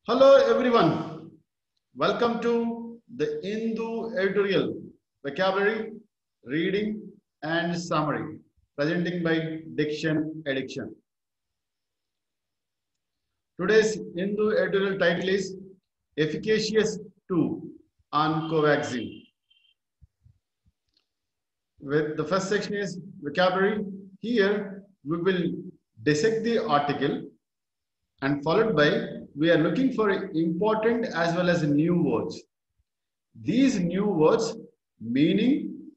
Hello everyone. Welcome to the Hindu editorial vocabulary, reading and summary presenting by Diction Addiction. Today's Hindu editorial title is Efficacious 2 on Covaxin. With the first section is vocabulary. Here we will dissect the article and followed by we are looking for important as well as new words. These new words meaning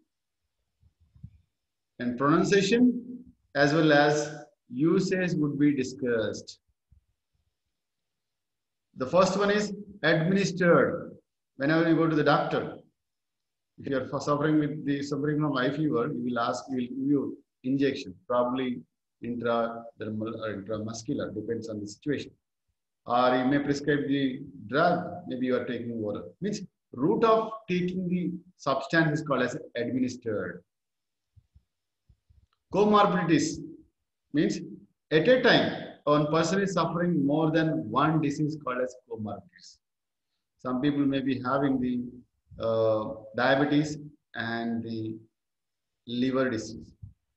and pronunciation as well as usage would be discussed. The first one is administered. Whenever you go to the doctor, if you are suffering from high fever, he will ask, he will give you injection, probably intradermal or intramuscular, depends on the situation. Or you may prescribe the drug, maybe you are taking oral. Means route of taking the substance is called as administered. Comorbidities means at a time one person is suffering more than one disease called as comorbidities. Some people may be having the diabetes and the liver disease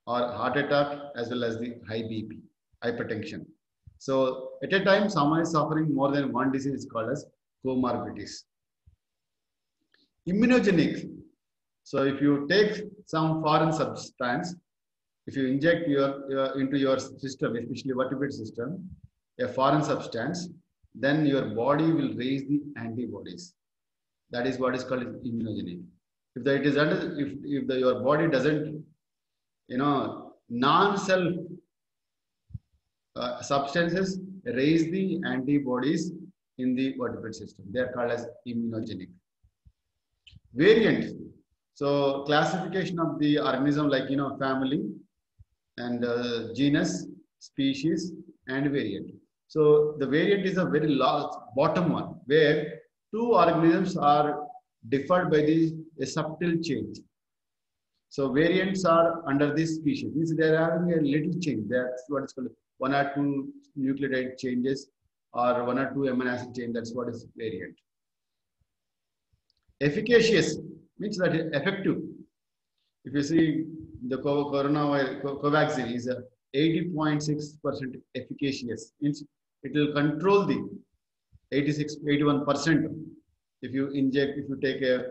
or heart attack as well as the high BP, hypertension. So at a time, someone is suffering more than one disease called as comorbidities. Immunogenic. So if you take some foreign substance, if you inject into your system, especially vertebrate system, a foreign substance, then your body will raise the antibodies. That is what is called immunogenic. If your body doesn't, non-self substances raise the antibodies in the vertebrate system. They are called as immunogenic. Variant. So classification of the organism like family and genus, species, and variant. So the variant is a very large bottom one where two organisms are differed by a subtle change. So variants are under this species. Means they are having a little change. That's what is called one or two nucleotide changes or one or two amino acid change. That's what is variant. Efficacious means that effective. If you see the Covaxin is 80.6% efficacious. Means it will control the 81%. If you take that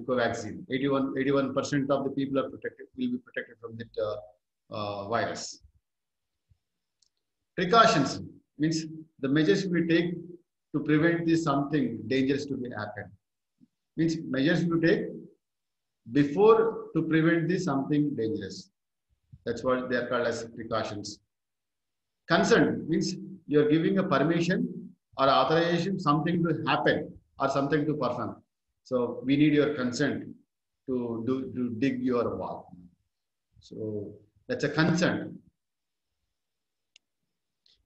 Covaxin, 81% of the people will be protected from that virus. Precautions means the measures we take to prevent something dangerous to be happen. Means measures we take before to prevent something dangerous. That's what they are called as precautions. Consent means you are giving a permission or authorization something to happen or something to perform. So we need your consent to dig your wall. So that's a consent.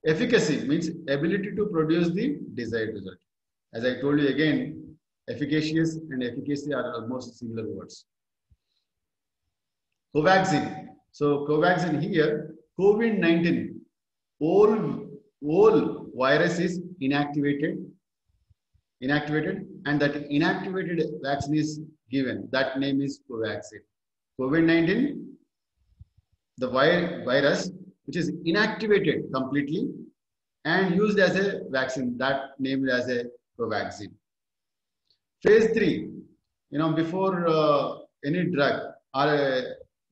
Efficacy means ability to produce the desired result. As I told you again, efficacious and efficacy are almost similar words. Covaxin. So Covaxin here, COVID-19, all virus is inactivated, and that inactivated vaccine is given. That name is Covaxin. COVID-19, the virus which is inactivated completely and used as a vaccine, that named as a Covaxin. Phase 3, before any drug or a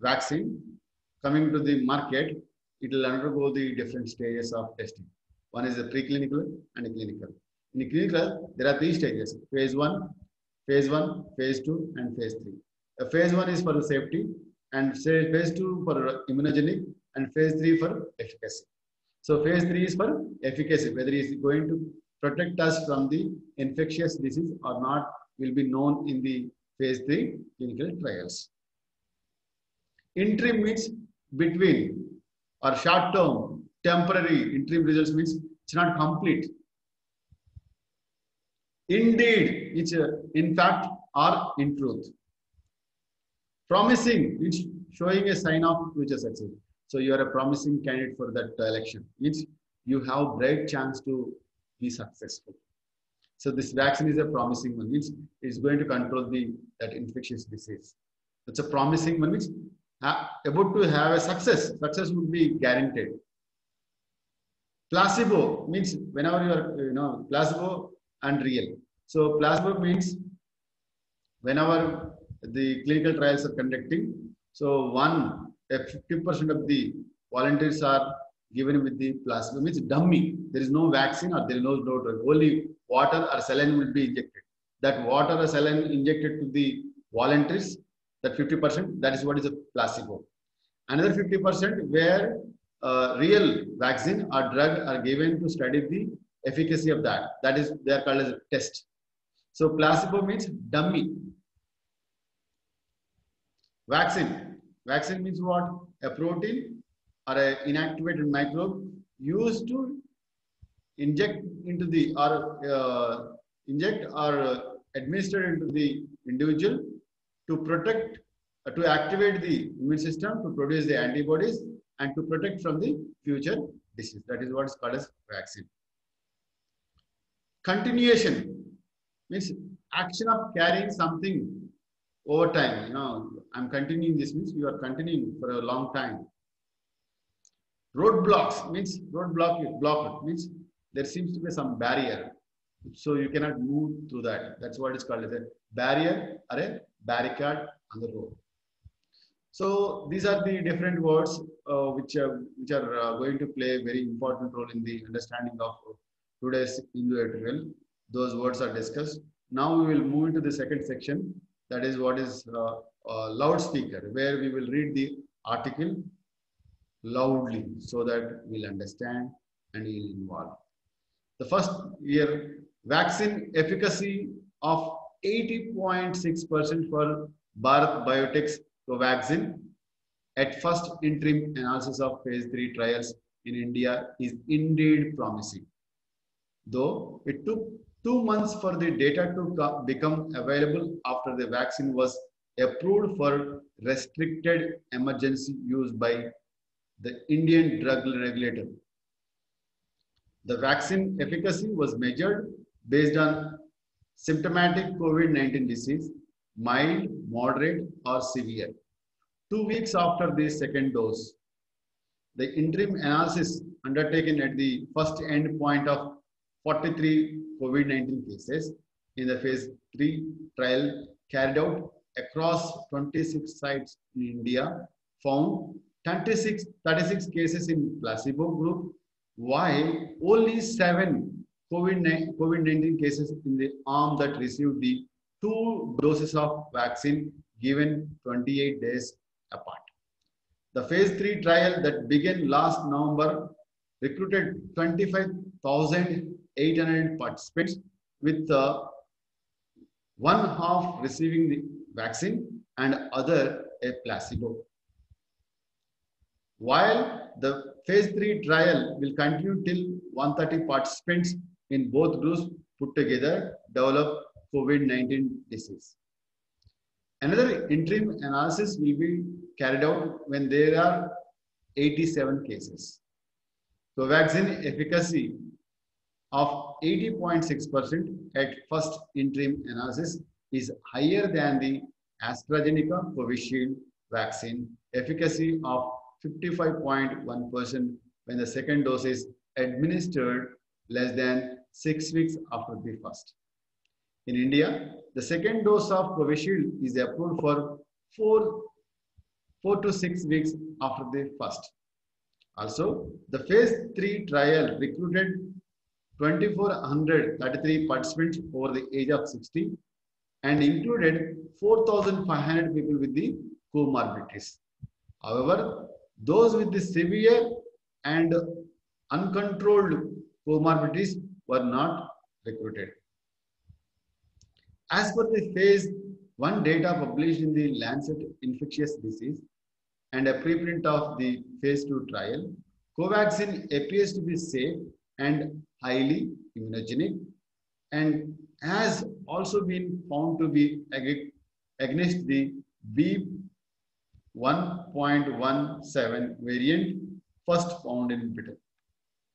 vaccine coming to the market, it will undergo the different stages of testing. One is the preclinical and a clinical. In the clinical, there are 3 stages: phase 1, phase 2, and phase 3. Phase 1 is for the safety, and phase 2 for immunogenic, and phase 3 for efficacy. So phase 3 is for efficacy, whether it is going to protect us from the infectious disease or not will be known in the phase 3 clinical trials. Interim means between or short term, temporary. Interim results means it's not complete. Indeed, it's in fact or in truth. Promising means showing a sign of future success. So you are a promising candidate for that election. Means you have bright chance to be successful. So this vaccine is a promising one, means it's going to control that infectious disease. It's a promising one, means about to have a success. Success would be guaranteed. Placebo means whenever you are, placebo and real. So placebo means whenever the clinical trials are conducting, so 50% of the volunteers are given with the placebo, means dummy. There is no vaccine or there is no drug. Only water or saline will be injected. That water or saline injected to the volunteers, that 50%, that is what is a placebo. Another 50% where real vaccine or drug are given to study the efficacy of that. That is, they are called as a test. So placebo means dummy. Vaccine. Vaccine means what? A protein or an inactivated microbe used to inject into the administer into the individual to protect, to activate the immune system, to produce the antibodies, and to protect from the future disease. That is what is called as vaccine. Continuation means action of carrying something over time. You know, I'm continuing this means you are continuing for a long time. Roadblocks means block means there seems to be some barrier, so you cannot move through that. That's what is called as a barrier or a barricade on the road. So these are the different words which are going to play a very important role in the understanding of today's Hindu editorial. Those words are discussed. Now we will move into the second section. That is what is loudspeaker, where we will read the article loudly so that we'll understand and we'll involve. The first year, vaccine efficacy of 80.6% for Bharat Biotech's Covaxin at first interim analysis of phase 3 trials in India is indeed promising. Though it took 2 months for the data to become available after the vaccine was approved for restricted emergency use by the Indian drug regulator. The vaccine efficacy was measured based on symptomatic COVID-19 disease, mild, moderate, or severe. 2 weeks after the second dose, the interim analysis undertaken at the first end point of 43 COVID-19 cases in the phase 3 trial carried out across 26 sites in India found 36 cases in placebo group, while only 7 COVID-19 cases in the arm that received the 2 doses of vaccine given 28 days apart. The phase 3 trial that began last November recruited 25,800 participants, with one half receiving the vaccine and other a placebo. While the phase 3 trial will continue till 130 participants in both groups put together develop COVID-19 disease. Another interim analysis will be carried out when there are 87 cases. Covaxin efficacy of 80.6% at first interim analysis is higher than the AstraZeneca Covishield vaccine efficacy of 55.1% when the second dose is administered less than 6 weeks after the first. In India, the second dose of Covishield is approved for 4 to 6 weeks after the first. Also, the phase 3 trial recruited 2,433 participants over the age of 60 and included 4,500 people with the comorbidities. However, those with the severe and uncontrolled comorbidities were not recruited. As per the phase 1 data published in the Lancet Infectious Disease and a preprint of the phase 2 trial, Covaxin appears to be safe and highly immunogenic and has also been found to be against the B.1.17 variant first found in Britain.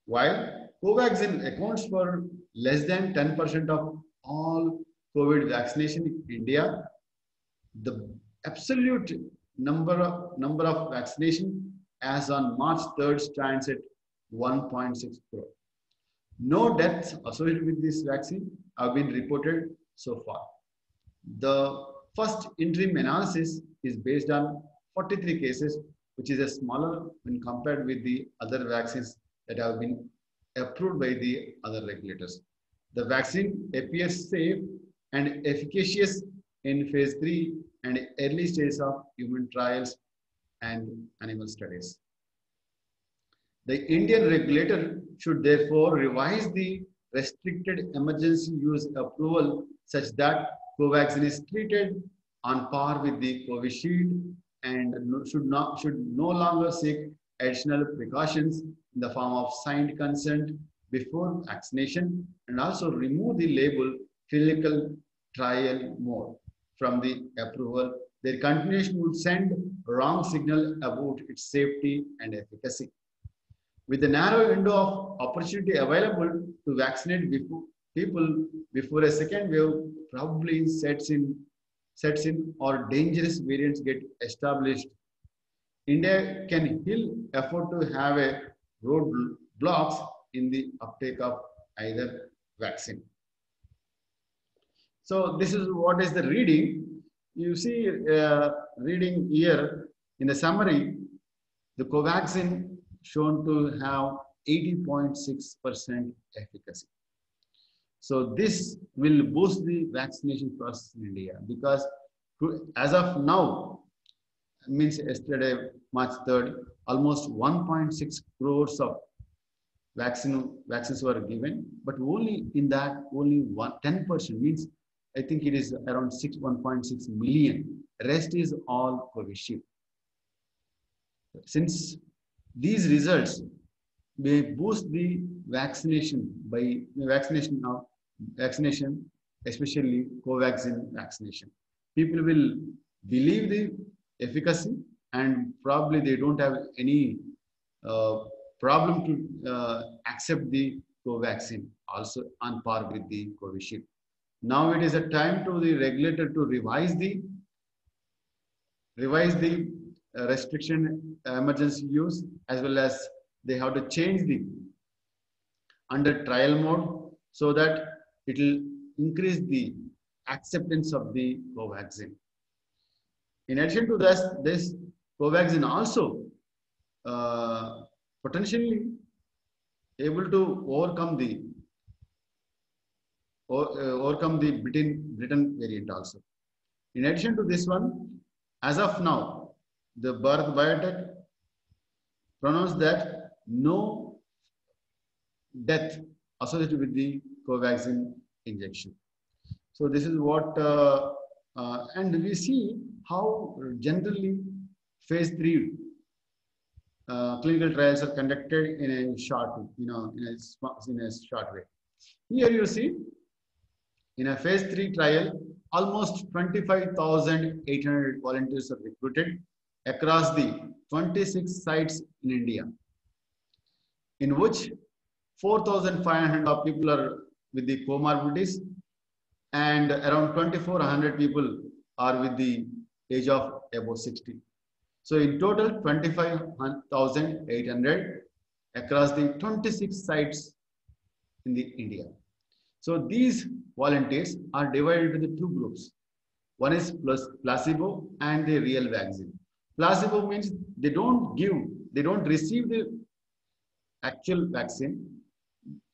While Covaxin accounts for less than 10% of all COVID vaccination in India. The absolute number of vaccination as on March 3rd stands at 1.6 crore. No deaths associated with this vaccine have been reported so far. The first interim analysis is based on 43 cases, which is a smaller when compared with the other vaccines that have been approved by the other regulators. The vaccine appears safe and efficacious in phase 3 and early stages of human trials and animal studies. The Indian regulator should therefore revise the restricted emergency use approval such that Covaxin is treated on par with the Covishield and should no longer seek additional precautions in the form of signed consent before vaccination, and also remove the label clinical trial mode from the approval. Their continuation would send a wrong signal about its safety and efficacy. With the narrow window of opportunity available to vaccinate people before a second wave probably sets in or dangerous variants get established, India can ill afford to have a roadblocks in the uptake of either vaccine. So this is what is the reading. You see reading here in the summary, the Covaxin shown to have 80.6% efficacy. So this will boost the vaccination process in India because as of now, means yesterday, March 3rd, almost 1.6 crores of vaccines were given, but only in that, only 10% means I think it is around 1.6 million. Rest is all Covishield. Since these results may boost the vaccination by vaccination, especially Covaxin vaccination. People will believe the efficacy and probably they don't have any problem to accept the Covaxin also on par with the Covishield. Now it is a time to the regulator to revise the restriction emergency use, as well as they have to change the under trial mode so that it will increase the acceptance of the Covaxin. In addition to this Covaxin also potentially able to overcome the Britain variant also. In addition to this one, as of now, the Bharat Biotech pronounced that no death associated with the Covaxin injection. So this is what, and we see how generally phase 3 clinical trials are conducted in a short, in a short way. Here you see, in a phase 3 trial, almost 25,800 volunteers are recruited across the 26 sites in India, in which 4,500 of people are with the comorbidities and around 2,400 people are with the age of above 60. So in total, 25,800 across the 26 sites in the India. So these volunteers are divided into the two groups. One is placebo and the real vaccine. Placebo means they don't receive the actual vaccine.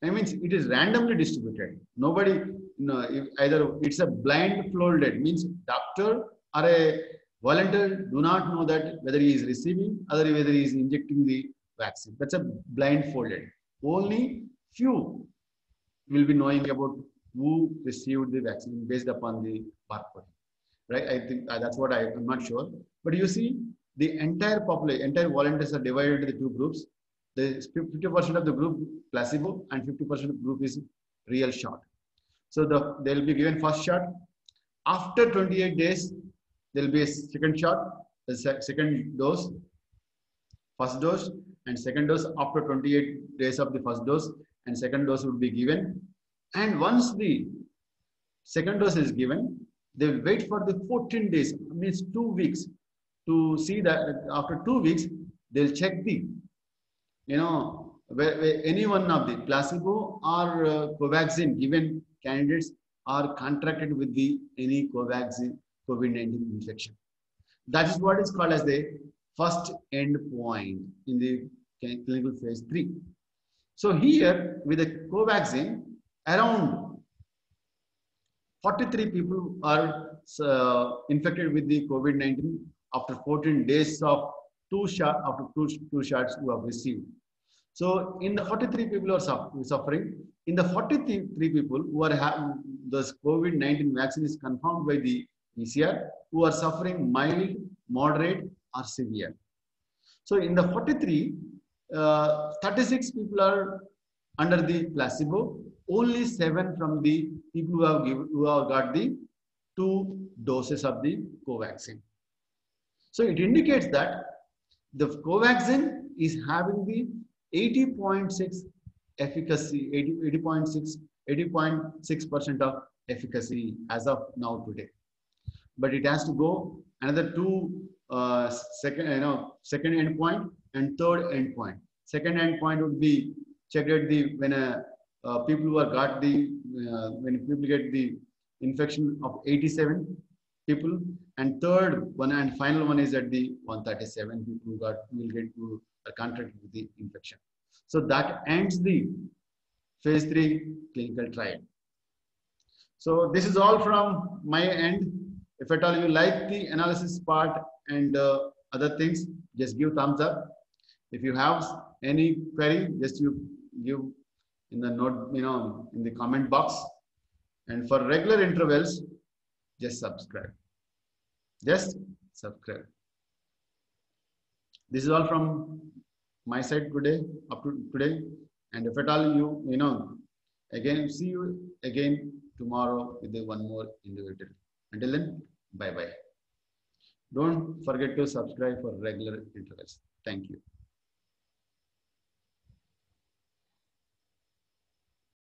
I mean, it is randomly distributed. Nobody, either it's a blindfolded, means doctor or a volunteer do not know that whether he is receiving or whether he is injecting the vaccine. That's a blindfolded. Only few will be knowing about who received the vaccine based upon the barcode, right? I think that's what I'm not sure. But you see, the entire population, entire volunteers are divided into the two groups. The 50% of the group placebo and 50% of the group is real shot. So they'll be given first shot. After 28 days, there'll be a second shot, the second dose, first dose, and second dose after 28 days of the first dose, and second dose would be given. And once the second dose is given, they will wait for the 14 days, means 2 weeks, to see that after 2 weeks, they'll check the, where any one of the placebo or Covaxin given candidates are contracted with the any Covaxin COVID-19 infection. That is what is called as the first end point in the clinical phase 3. So here with the Covaxin, around 43 people are infected with the COVID-19 after 14 days of two shots who have received. So in the 43 people who are suffering, in the 43 people who are having this COVID-19 vaccine is confirmed by the PCR, who are suffering mild, moderate, or severe. So in the 43, 36 people are under the placebo, only 7 from the people who have got the 2 doses of the Covaxin. So it indicates that the Covaxin is having the 80.6 efficacy, 80.6% of efficacy as of now today. But it has to go another 2 second endpoint and third endpoint. Second endpoint would be checked at the when people who have got the when people get the infection of 87 people, and third one and final one is at the 137 people who will get to contract with the infection. So that ends the phase 3 clinical trial. So this is all from my end. If at all you like the analysis part and other things, just give thumbs up. If you have any query, just you give in the note, in the comment box. And for regular intervals, just subscribe. Just subscribe. This is all from my side today, up to today. And if at all you, again, see you again tomorrow with one more individual. Until then, bye-bye. Don't forget to subscribe for regular intervals. Thank you.